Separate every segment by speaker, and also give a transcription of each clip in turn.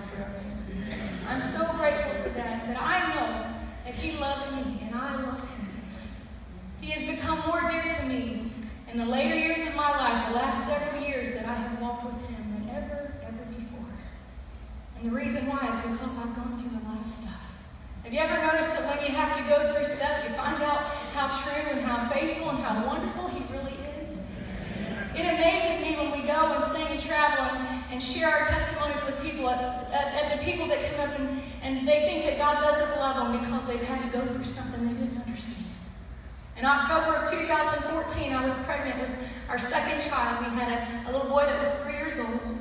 Speaker 1: for us. I'm so grateful for that I know that He loves me and I love Him tonight. He has become more dear to me in the later years of my life, the last several years that I have walked with Him than ever before. And the reason why is because I've gone through a lot of stuff. Have you ever noticed that when you have to go through stuff, you find out how true and how faithful and how wonderful He really is? It amazes me when we go and sing and travel and share our testimonies with people, at the people that come up and they think that God doesn't love them because they've had to go through something they didn't understand. In October of 2014, I was pregnant with our second child. We had a little boy that was 3 years old.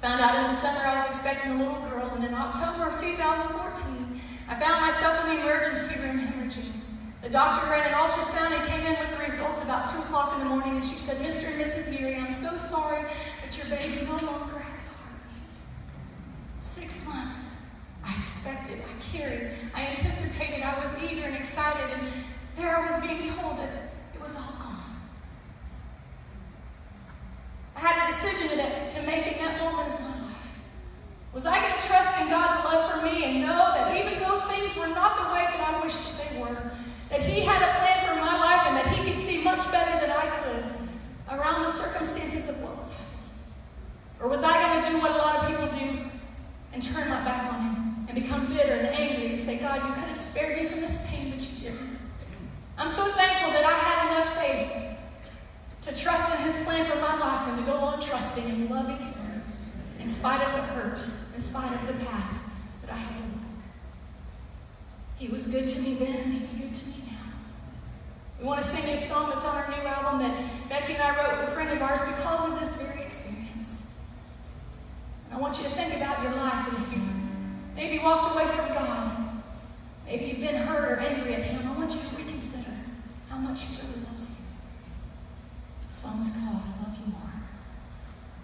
Speaker 1: Found out in the summer I was expecting a little girl, and in October of 2014, I found myself in the emergency room hemorrhaging. The doctor ran an ultrasound and came in with the results about 2 o'clock in the morning, and she said, "Mr. and Mrs. Geary, I'm so sorry, but your baby no longer has a heartbeat." 6 months. I expected, I carried, I anticipated, I was eager and excited, and there I was being told that it was all gone. I had a decision to make in that moment of my life. Was I going to trust in God's love for me and know that even though things were not the way that I wished that they were, that He had a plan for my life and that He could see much better than I could around the circumstances of what was happening? Or was I going to do what a lot of people do and turn my back on Him and become bitter and angry and say, "God, you could have spared me from this pain, but you didn't"? I'm so thankful that I had enough faith to trust in His plan for my life and to go on trusting and loving Him in spite of the hurt, in spite of the path that I had to walk. He was good to me then, and He's good to me now. We want to sing a song that's on our new album that Becky and I wrote with a friend of ours because of this very experience. And I want you to think about your life, and if you've maybe walked away from God, maybe you've been hurt or angry at Him, I want you to reconsider how much He really loves you. The song is called "I Love You More."